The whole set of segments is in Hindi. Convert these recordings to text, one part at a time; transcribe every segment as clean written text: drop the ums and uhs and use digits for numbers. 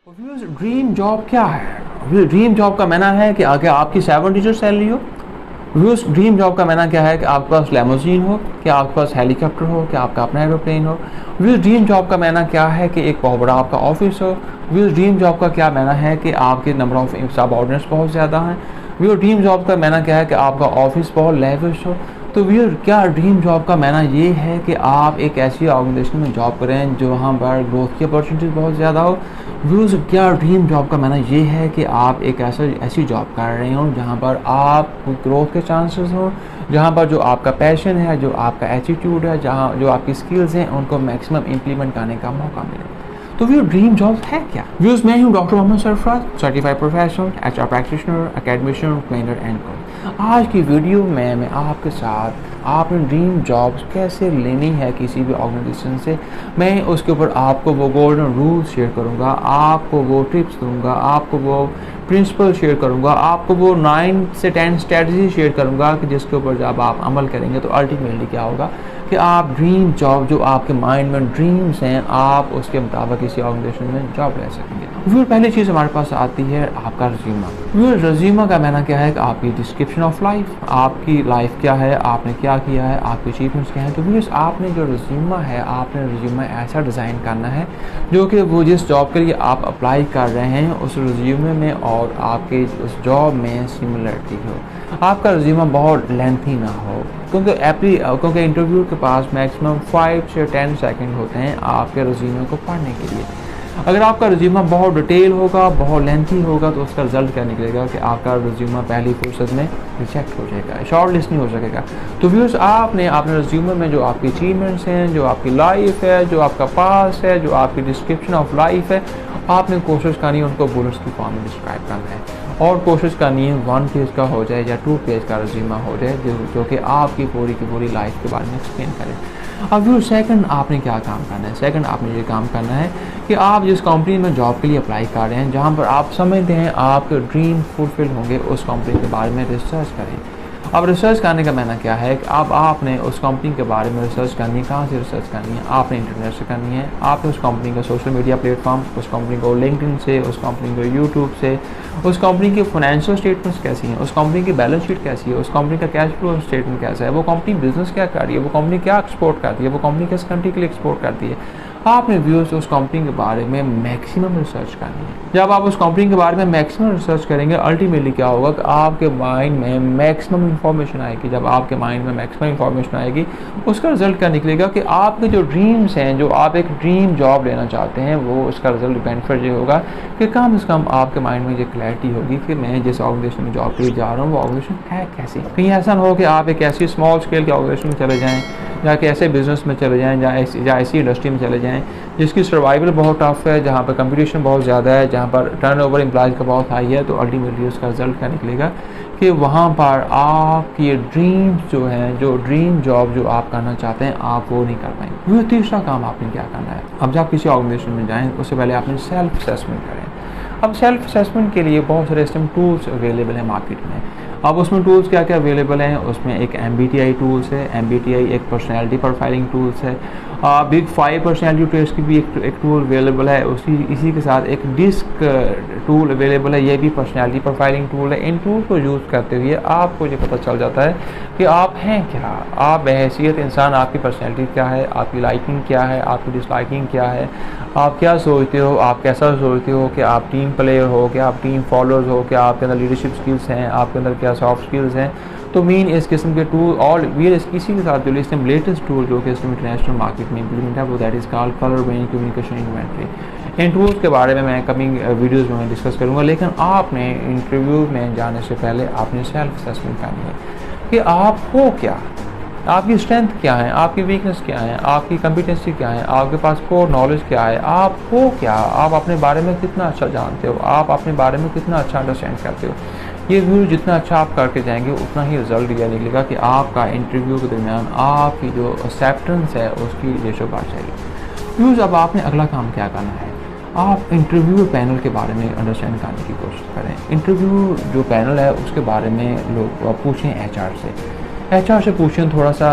ड्रीम जॉब क्या है? ड्रीम जॉब का मायना है कि अगर आपकी 7 डिजिट सैलरी हो। व्यूअर्स, ड्रीम जॉब का मायना क्या है कि आपके पास लेमोजीन हो, कि आपके पास हेलीकॉप्टर हो, कि आपका अपना एरोप्लेन हो। व्यूअर्स, ड्रीम जॉब का मायना क्या है कि एक बहुत बड़ा आपका ऑफिस हो। व्यूअर्स, ड्रीम जॉब का क्या मायना है कि आपके नंबर ऑफ सब ऑर्डिनेट्स बहुत ज़्यादा हैं। व्यूअर्स, ड्रीम जॉब का मायना क्या है कि आपका ऑफिस बहुत लेविश हो। तो व्यूअर्स, क्या ड्रीम जॉब का मायना ये है कि आप एक ऐसी ऑर्गेनाइजेशन में जॉब करें जो वहाँ पर ग्रोथ की अपॉर्चुनिटीज़ बहुत ज़्यादा हो। व्यूअर्स, क्या ड्रीम जॉब का मायना ये है कि आप एक ऐसी जॉब कर रहे हो जहाँ पर आप ग्रोथ के चांसेस हों, जहाँ पर जो आपका पैशन है, जो आपका एटीट्यूड है, जहाँ जो आपकी स्किल्स हैं उनको मैक्सिमम इम्प्लीमेंट करने का मौका मिले। तो व्यूअर, ड्रीम जॉब है क्या? व्यूअर्स, मैं हूँ doctor Mohammad Sarfaraz, certified professional HR practitioner, academician, trainer and coach. आज की वीडियो में मैं आपके साथ आपने ड्रीम जॉब्स कैसे लेनी है किसी भी ऑर्गेनाइजेशन से, मैं उसके ऊपर आपको वो गोल्डन रूल्स शेयर करूँगा, आपको वो टिप्स दूँगा, आपको वो प्रिंसिपल शेयर करूँगा, आपको वो 9 से 10 स्ट्रेटजी शेयर करूँगा कि जिसके ऊपर जब आप अमल करेंगे तो अल्टीमेटली क्या होगा कि आप ड्रीम जॉब जो आपके माइंड में ड्रीम्स हैं, आप उसके मुताबिक किसी ऑर्गेनाइजेशन में जॉब ले सकेंगे। फिर पहली चीज़ हमारे पास आती है आपका रिज्यूमा। फिर रिज्यूमा का मायना क्या है कि आपकी डिस्क्रिप्शन ऑफ लाइफ, आपकी लाइफ क्या है, आपने क्या किया है, आपके अचीवमेंट्स क्या हैं। तो फिर आपने जो रिज्यूमा है, आपने रिज्यूमा ऐसा डिज़ाइन करना है जो कि वो जिस जॉब के लिए आप अप्लाई कर रहे हैं उस रिज्यूमे में और आपके उस जॉब में सिमिलरिटी हो। आपका रिज्यूमा बहुत लेंथी ना हो, क्योंकि इंटरव्यू के पास मैक्सिमम 5 से 10 सेकंड होते हैं आपके रिज्यूमे को पढ़ने के लिए। अगर आपका रिज्यूमा बहुत डिटेल होगा, बहुत लेंथी होगा, तो उसका रिजल्ट क्या निकलेगा कि आपका रिज्यूमा पहली फुर्सत में रिजेक्ट हो जाएगा, शॉर्ट लिस्ट नहीं हो सकेगा। तो व्यूअर्स, आपने अपने रिज्यूमे में जो आपकी अचीवमेंट्स हैं, जो आपकी लाइफ है, जो आपका पास है, जो आपकी डिस्क्रिप्शन ऑफ लाइफ है, आपने कोशिश करनी है उनको बुलेट्स की फॉर्म में डिस्क्राइब करना है और कोशिश करनी है 1 पेज का हो जाए या 2 पेज का रिज्यूमा हो जाए जो कि आपकी पूरी की पूरी लाइफ के बारे में एक्सप्लेन करे। अब जो सेकंड आपने क्या काम करना है? सेकंड आपने ये काम करना है कि आप जिस कंपनी में जॉब के लिए अप्लाई कर रहे हैं, जहाँ पर आप समझते हैं आपके ड्रीम फुलफिल होंगे, उस कंपनी के बारे में रिसर्च करें। अब रिसर्च करने का मायना क्या है कि अब आपने उस कंपनी के बारे में रिसर्च करनी है। कहाँ से रिसर्च करनी है? आपने इंटरनेट से करनी है। आपने उस कंपनी का सोशल मीडिया प्लेटफॉर्म, उस कंपनी को लिंक्डइन से, उस कंपनी को यूट्यूब से, उस कंपनी के फाइनेंशियल स्टेटमेंट्स कैसी हैं, उस कंपनी की बैलेंस शीट कैसी है, उस कंपनी का कैश फ्लो स्टेटमेंट कैसा है, वो कंपनी बिजनेस क्या कर रही है, वो कंपनी क्या एक्सपोर्ट करती है, वो कंपनी किस कंट्री के लिए एक्सपोर्ट करती है। आपने व्यूअर्स उस कंपनी के बारे में मैक्सिमम रिसर्च करनी है। जब आप उस कंपनी के बारे में मैक्सिमम रिसर्च करेंगे, अल्टीमेटली क्या होगा कि आपके माइंड में मैक्सिमम इन्फॉर्मेशन आएगी। जब आपके माइंड में मैक्सिमम इन्फॉर्मेशन आएगी, उसका रिजल्ट क्या निकलेगा कि आपके जो ड्रीम्स हैं, जो आप एक ड्रीम जॉब लेना चाहते हैं, वो उसका रिजल्ट बेनिफिट ये होगा कि कम से कम आपके माइंड में ये क्लैरिटी होगी कि मैं जिस ऑर्गेनाइजेशन में जॉब के लिए जा रहा हूँ वो ऑर्गेनाइजेशन है कैसी। कहीं ऐसा ना हो कि आप एक ऐसी स्मॉल स्केल के ऑर्गेनाइजेशन में चले जाएँ, या कि ऐसे बिजनेस में चले जाएँ, या ऐसी इंडस्ट्री में चले जाएँ जिसकी सर्वाइवल बहुत टफ है, जहाँ पर कंपटीशन बहुत ज़्यादा है, जहाँ पर टर्नओवर एम्प्लॉयज़ का बहुत हाई है। तो अल्टीमेटली उसका रिजल्ट क्या निकलेगा कि वहाँ पर आपकी ड्रीम्स जो हैं, जो ड्रीम जॉब जो आप करना चाहते हैं, आप वो नहीं कर पाएंगे। वो तीसरा काम आपने क्या करना है? अब जब किसी ऑर्गेनाइजेशन में जाएँ उससे पहले आपने सेल्फ असेसमेंट करें। अब सेल्फ असेसमेंट के लिए बहुत सारे सिस्टम टूल्स अवेलेबल हैं मार्केट में। अब उसमें टूल्स क्या क्या अवेलेबल हैं? उसमें एक MBTI टूल्स है, MBTI एक पर्सनैलिटी प्रोफाइलिंग टूल्स है। बिग 5 पर्सनैलिटी टेस्ट की भी एक टूल अवेलेबल है। इसी के साथ एक डिस्क टूल अवेलेबल है, ये भी पर्सनैलिटी प्रोफाइलिंग टूल है। इन टूल को यूज़ करते हुए आपको ये पता चल जाता है कि आप हैं क्या, आप बहैसियत इंसान, आपकी पर्सनैलिटी क्या है, आपकी लाइकिंग क्या है, आपकी डिसलाइकिंग क्या है, आप क्या सोचते हो, आप कैसा सोचते हो, कि आप टीम प्लेयर हो, कि आप टीम फॉलोअर्स हो, कि आपके अंदर लीडरशिप स्किल्स हैं, आपके अंदर क्या सॉफ्ट स्किल्स हैं। तो मीन इस किस्म के टूल और इसी के साथ जो लेटेस्ट टूल जो कि इंटरनेशनल मार्केट में इम्प्लीमेंट है, वो that is called colour based communication inventory. In tools के बारे में मैं कमिंग वीडियोज़ में मैं डिस्कस करूँगा। लेकिन आपने इंटरव्यू में जाने से पहले आपने सेल्फ असेसमेंट करनी है कि आप हो क्या, आपकी स्ट्रेंथ क्या है, आपकी वीकनेस क्या है, आपकी कम्पिटेंसी क्या है, आपके पास कोर नॉलेज क्या है, आप हो क्या, आप अपने बारे में कितना अच्छा जानते हो, आप अपने बारे में कितना अच्छा अंडरस्टैंड करते हो। ये व्यू जितना अच्छा आप करके जाएंगे उतना ही रिजल्ट यह निकलेगा कि आपका इंटरव्यू के दरमियान आपकी जो एक्सेप्टेंस है उसकी रेशो बढ़ जाएगी। व्यूज़, अब आपने अगला काम क्या करना है? आप इंटरव्यू पैनल के बारे में अंडरस्टैंड करने की कोशिश करें। इंटरव्यू जो पैनल है उसके बारे में लोग पूछें HR से पूछें, थोड़ा सा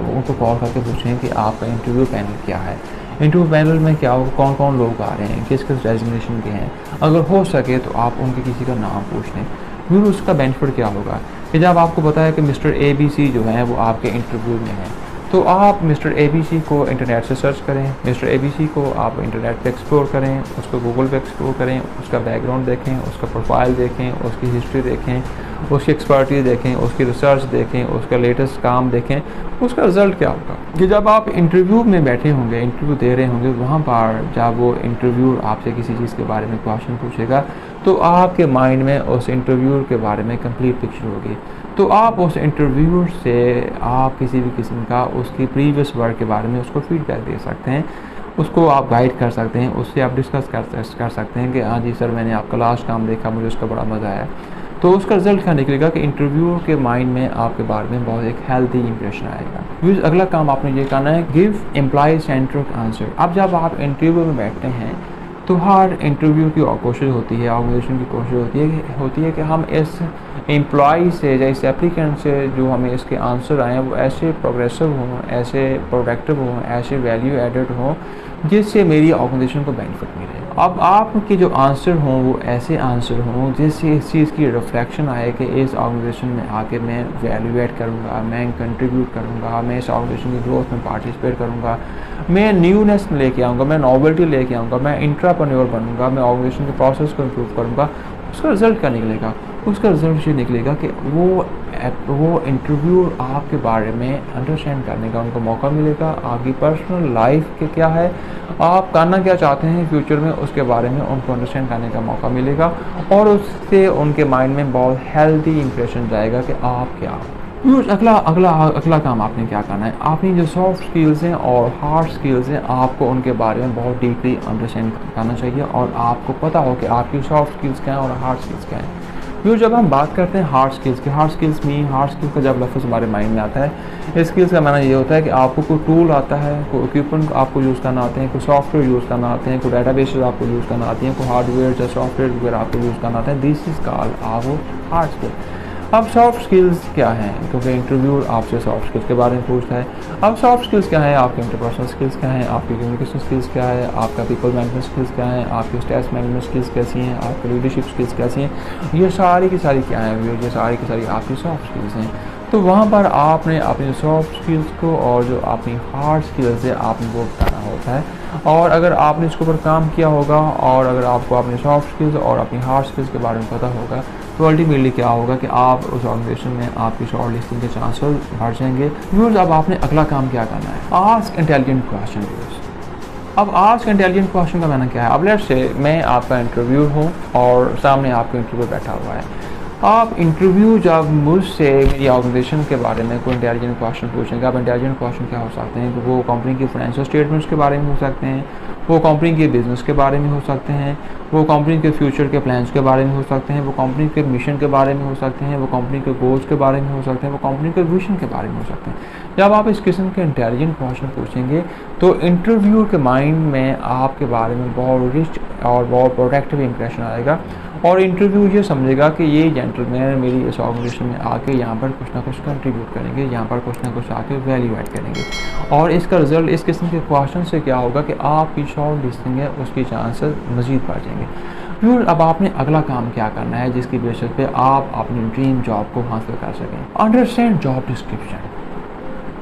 उनको कॉल करके पूछें कि आपका इंटरव्यू पैनल क्या है। इंटरव्यू पैनल में क्या होगा, कौन कौन लोग आ रहे हैं, किस किस डेजिग्नेशन के हैं, अगर हो सके तो आप उनके किसी का नाम पूछ लें। फिर उसका बेनिफिट क्या होगा कि जब आपको पता है कि मिस्टर ABC जो हैं वो आपके इंटरव्यू में हैं, तो आप मिस्टर ABC को इंटरनेट से सर्च करें, मिस्टर ABC को आप इंटरनेट पे एक्सप्लोर करें, उसको गूगल पे एक्सप्लोर करें, उसका बैकग्राउंड देखें, उसका प्रोफाइल देखें, उसकी हिस्ट्री देखें, उसकी एक्सपर्टीज देखें, उसकी रिसर्च देखें, उसका लेटेस्ट काम देखें। उसका रिज़ल्ट क्या होगा कि जब आप इंटरव्यू में बैठे होंगे, इंटरव्यू दे रहे होंगे, वहाँ पर जब वो इंटरव्यू आपसे किसी चीज़ के बारे में क्वेश्चन पूछेगा तो आपके माइंड में उस इंटरव्यूअर के बारे में कंप्लीट पिक्चर होगी। तो आप उस इंटरव्यूअर से आप किसी भी किस्म का उसकी प्रीवियस वर्क के बारे में उसको फीडबैक दे सकते हैं, उसको आप गाइड कर सकते हैं, उससे आप डिस्कस कर सकते हैं कि हाँ जी सर, मैंने आपका लास्ट काम देखा, मुझे उसका बड़ा मज़ा आया। तो उसका रिजल्ट क्या निकलेगा कि इंटरव्यू के माइंड में आपके बारे में बहुत एक हेल्दी इंप्रेशन आएगा। फिर अगला काम आपने ये करना है, गिव एम्प्लॉय सेंट्रिक आंसर। अब जब आप इंटरव्यू में बैठते हैं तो हर इंटरव्यू की कोशिश होती है, ऑर्गेनाइजेशन की कोशिश होती है कि हम इस एम्प्लॉय से या इस एप्लीकेंट से जो हमें इसके आंसर आए हैं वो ऐसे प्रोग्रेसिव हों, ऐसे प्रोडक्टिव हों, ऐसे वैल्यू एडेड हों जिससे मेरी ऑर्गेनाइजेशन को बेनिफिट मिले। अब आपके जो आंसर हों वो ऐसे आंसर हों जिससे इस चीज़ की रिफ्लेक्शन आए कि इस ऑर्गेनाइजेशन में आके मैं वैल्यू ऐड करूँगा, मैं कंट्रीब्यूट करूँगा, मैं इस ऑर्गेनाइजेशन की ग्रोथ में पार्टिसिपेट करूँगा, मैं न्यूनेस लेके आऊँगा, मैं नॉवेल्टी लेके आऊँगा, मैं इंट्राप्रेन्योर बनूँगा, मैं ऑर्गेनाइजेशन के प्रोसेस को इम्प्रूव करूँगा। उसका रिज़ल्ट क्या निकलेगा? उसका रिज़ल्ट ये निकलेगा कि वो इंटरव्यू आपके बारे में अंडरस्टैंड करने का उनको मौका मिलेगा, आपकी पर्सनल लाइफ के क्या है, आप करना क्या चाहते हैं फ्यूचर में, उसके बारे में उनको अंडरस्टैंड करने का मौका मिलेगा और उससे उनके माइंड में बहुत हेल्दी इंप्रेशन जाएगा कि आप क्या हो। अगला काम आपने क्या करना है, आपने जो सॉफ्ट स्किल्स हैं और हार्ड स्किल्स हैं आपको उनके बारे में बहुत डीपली अंडरस्टैंड करना चाहिए और आपको पता हो कि आपकी सॉफ्ट स्किल्स क्या हैं और हार्ड स्किल्स क्या हैं। फिर जब हम बात करते हैं हार्ड स्किल्स की, हार्ड स्किल्स का जब लफ्ज़ हमारे माइंड में आता है, इस स्किल्स का माना ये होता है कि आपको कोई टूल आता है, कोई इक्विपमेंट आपको यूज़ करना आते हैं, कोई सॉफ्टवेयर यूज़ करना आते हैं, कोई डेटाबेसेस आपको यूज़ करना आती हैं, कोई हार्डवेयर या सॉफ्टवेयर वगैरह आपको यूज़ करना आता है। This is called our hard skill. अब सॉफ्ट स्किल्स क्या हैं, क्योंकि इंटरव्यू आपसे सॉफ्ट स्किल्स के बारे में पूछता है। अब सॉफ्ट स्किल्स क्या है, आपके इंटरपर्सनल स्किल्स क्या हैं, आपकी कम्युनिकेशन स्किल्स क्या है, आपका पीपल मैनेजमेंट स्किल्स क्या है, आपकी स्ट्रेस मैनेजमेंट स्किल्स कैसी हैं, आपकी लीडरशिप स्किल्स कैसी हैं, ये सारी की सारी क्या हैं, ये सारी की सारी आपकी सॉफ्ट स्किल्स हैं। तो वहाँ पर आपने अपनी सॉफ्ट स्किल्स को और जो अपनी हार्ड स्किल्स है आपने वो बताना होता है। और अगर आपने इसके ऊपर काम किया होगा और अगर आपको अपनी सॉफ्ट स्किल्स और अपनी हार्ड स्किल्स के बारे में पता होगा तो अल्टीमेटली क्या होगा कि आप उस ऑर्गेनाइजेशन में आपकी शॉर्ट लिस्टिंग के चांसेस बढ़ जाएंगे। व्यूअर्स, अब आपने अगला काम क्या करना है, आस्क इंटेलिजेंट क्वेश्चन। व्यूअर्स, अब आस्क इंटेलिजेंट क्वेश्चन का मैंने क्या है, अब लेट्स से मैं आपका इंटरव्यू हूँ और सामने आपका इंटरव्यू बैठा हुआ है। आप इंटरव्यू जब मुझसे मेरी ऑर्गेनाइजेशन के बारे में कोई इंटेलिजेंट क्वेश्चन पूछेंगे, आप इंटेलिजेंट क्वेश्चन क्या हो सकते हैं कि वो कंपनी की फाइनेंशियल स्टेटमेंट्स के बारे में हो सकते हैं, वो कंपनी के बिज़नेस के बारे में हो सकते हैं, वो कंपनी के फ्यूचर के प्लान्स के बारे में हो सकते हैं, वो कंपनी के मिशन के बारे में हो सकते हैं, वो कंपनी के गोल्स के बारे में हो सकते हैं, वो कंपनी के विजन के बारे में हो सकते हैं। जब आप इस किस्म के इंटेलिजेंट क्वेश्चन पूछेंगे तो इंटरव्यू के माइंड में आपके बारे में बहुत रिच और बहुत प्रोडक्टिव इंप्रेशन आएगा और इंटरव्यू ये समझेगा कि ये जेंटलमैन मेरी इस ऑर्गेनाइजेशन में आके यहाँ पर कुछ ना कुछ कंट्रीब्यूट करेंगे, यहाँ पर कुछ ना कुछ आके वैल्यू ऐड करेंगे। और इसका रिजल्ट इस किस्म के क्वेश्चन से क्या होगा कि आपकी शॉर्ट लिस्टिंग है उसकी चांसेस मज़ीद बढ़ जाएंगे। फिर अब आपने अगला काम क्या करना है जिसकी बेसिस पे आप अपनी ड्रीम जॉब को हासिल कर सकें, अंडरस्टैंड जॉब डिस्क्रिप्शन।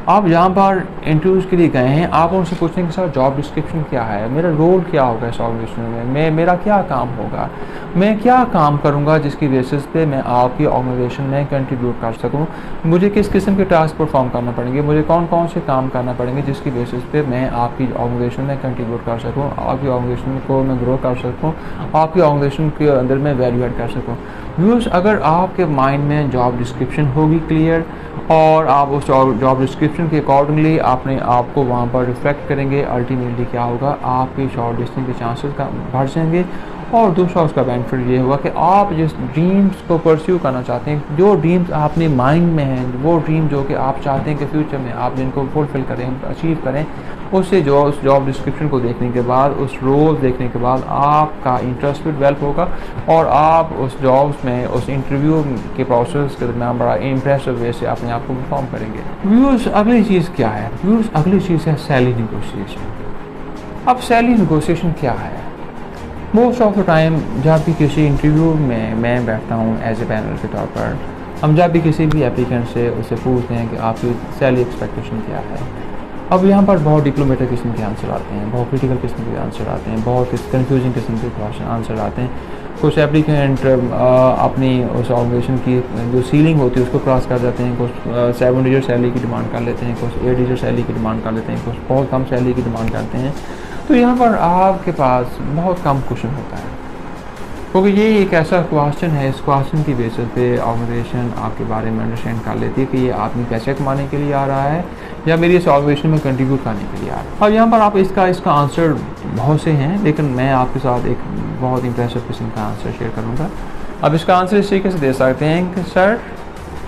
आप जहाँ पर इंटरव्यूज़ के लिए गए हैं आप उनसे पूछेंगे सर जॉब डिस्क्रिप्शन क्या है, मेरा रोल क्या होगा इस ऑर्गेनाइजेशन में, मेरा क्या काम होगा, मैं क्या काम करूँगा जिसकी बेसिस पे मैं आपकी ऑर्गेनाइजेशन में कंट्रीब्यूट कर सकूँ, मुझे किस किस्म के टास्क परफॉर्म करना पड़ेंगे, मुझे कौन कौन से काम करना पड़ेंगे जिसकी बेसिस पे मैं आपकी ऑर्गेनाइजेशन में कंट्रीब्यूट कर सकूँ, आपकी ऑर्गेनाइजेशन को मैं ग्रो कर सकूँ, आपकी ऑर्गेनाइजेशन के अंदर मैं वैल्यू ऐड कर सकूँ। व्यूअर्स, अगर आपके माइंड में जॉब डिस्क्रिप्शन होगी क्लियर और आप उस जॉब डिस्क्रिप्शन के अकॉर्डिंगली अपने आप को वहाँ पर रिफ्लेक्ट करेंगे, अल्टीमेटली क्या होगा आपकी शॉर्ट लिस्टिंग के चांसेस का बढ़ जाएंगे। और दूसरा उसका बेनिफिट ये होगा कि आप जिस ड्रीम्स को परस्यू करना चाहते हैं, जो ड्रीम्स आपने माइंड में हैं, वो ड्रीम जो कि आप चाहते हैं कि फ्यूचर में आप जिनको फुलफिल करें, अचीव करें, उससे जो उस जॉब डिस्क्रिप्शन को देखने के बाद, उस रोल देखने के बाद आपका इंटरेस्ट भी डेवलप होगा और आप उस जॉब्स में उस इंटरव्यू के प्रोसेस के दरमियान बड़ा इंप्रेसिव वे से अपने आप को परफॉर्म करेंगे। व्यूअर्स, अगली चीज़ क्या है? व्यूअर्स, अगली चीज़ है सैलरी नेगोशिएशन। अब सैलरी नेगोशिएशन क्या है? मोस्ट ऑफ द टाइम जब भी किसी इंटरव्यू में मैं बैठता हूँ एज ए पैनल के तौर पर, हम जब भी किसी भी एप्लीकेंट से उससे पूछते हैं कि आपकी सैलरी एक्सपेक्टेशन क्या है, अब यहाँ पर बहुत डिप्लोमेटिक किस्म के आंसर आते हैं, बहुत क्रिटिकल किस्म के आंसर आते हैं, बहुत कंफ्यूजिंग किस्म के क्वेश्चन आंसर आते हैं। कुछ एप्लीकेंट अपनी उस ऑर्गेनाइजेशन की जो सीलिंग होती है उसको क्रॉस कर जाते हैं, कुछ 7 डिजिट सैलरी की डिमांड कर लेते हैं, कुछ 8 डिजिट सैलरी की डिमांड कर लेते हैं, कुछ बहुत कम सैलरी की डिमांड करते हैं। तो यहाँ पर आपके पास बहुत कम क्वेश्चन होता है, क्योंकि ये एक ऐसा क्वेश्चन है, इस क्वेश्चन की बेसिस पे ऑर्गेनाइजेशन आपके बारे में अंडरस्टैंड कर लेती है कि ये आदमी पैसे कमाने के लिए आ रहा है या मेरी इस ऑर्गेनाइजेशन में कंट्रीब्यूट करने के लिए आ रहा है। और यहाँ पर आप इसका आंसर बहुत से हैं, लेकिन मैं आपके साथ एक बहुत इंप्रेसिव किस्म का आंसर शेयर करूँगा। अब इसका आंसर इस तरीके से दे सकते हैं कि sir,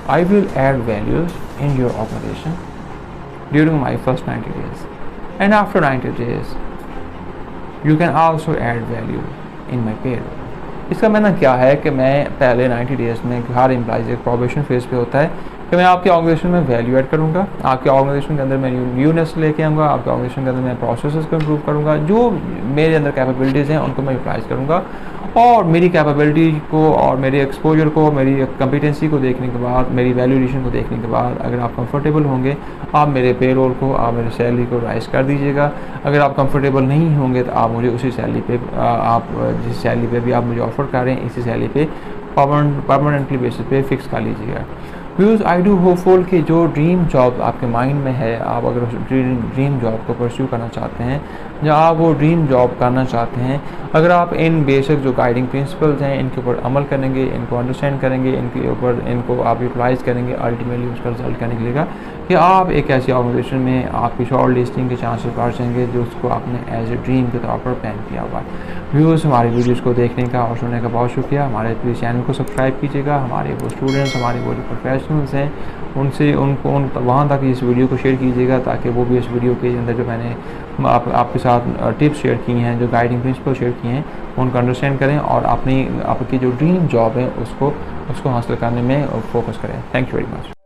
I will add values in your organisation during my first 90 days and after 90 days you can also add value in my payroll. इसका मायना क्या है कि मैं पहले 90 डेज़ में, हर एम्प्लॉइज़ एक प्रोबेशन फेज़ पे होता है, कि मैं आपके ऑर्गेनाइजेशन में वैल्यू ऐड करूँगा, आपके ऑर्गेनाइजेशन के अंदर मैं न्यूनेस लेके आऊँगा, आपके ऑर्गेनाइजेशन के अंदर मैं प्रोसेसेस को इम्प्रूव करूँगा, जो मेरे अंदर कैपेबिलिटीज़ हैं उनको मैं यूटिलाइज़ करूँगा, और मेरी कैपेबिलिटी को और मेरे एक्सपोजर को, मेरी कम्पिटेंसी को देखने के बाद, मेरी वैल्यू एडिशन को देखने के बाद अगर आप कंफर्टेबल होंगे, आप मेरे पेरोल को, आप मेरे सैलरी को राइज़ कर दीजिएगा। अगर आप कंफर्टेबल नहीं होंगे तो आप मुझे उसी सैलरी पे, आप जिस सैलरी पे भी आप मुझे ऑफ़र कर रहे हैं, इसी सैलरी पे परमानेंटली बेसिस पे फिक्स कर लीजिएगा। व्यूज़, आई डू होपफुल कि जो ड्रीम जॉब आपके माइंड में है, आप अगर उस ड्रीम जॉब को परस्यू करना चाहते हैं, या आप वो ड्रीम जॉब करना चाहते हैं, अगर आप इन बेसिक जो गाइडिंग प्रिंसिपल्स हैं इनके ऊपर अमल करेंगे, इनको अंडरस्टैंड करेंगे, इनके ऊपर इनको आप यूटिलाइज़ करेंगे, अल्टीमेटली उसका रिजल्ट क्या निकलेगा कि आप एक ऐसी ऑर्गेनाइजेशन में आपकी शॉर्ट लिस्टिंग के चांसेस बढ़ जाएंगे जो उसको आपने एज ए ड्रीम के तौर पर प्लान किया हुआ है। व्यूज़, हमारी वीडियोज़ को देखने का और सुनने का बहुत शुक्रिया। हमारे प्लीज़ चैनल को सब्सक्राइब कीजिएगा। हमारे वो स्टूडेंट्स, हमारे वो जो प्रोफेशनल्स हैं, उनसे वहाँ तक इस वीडियो को शेयर कीजिएगा, ताकि वो भी इस वीडियो के अंदर जो मैंने आपके साथ टिप्स शेयर की हैं, जो गाइडिंग प्रिंसिपल शेयर किए हैं, उनको अंडरस्टैंड करें और आपकी जो ड्रीम जॉब है उसको हासिल करने में फोकस करें। Thank you very much.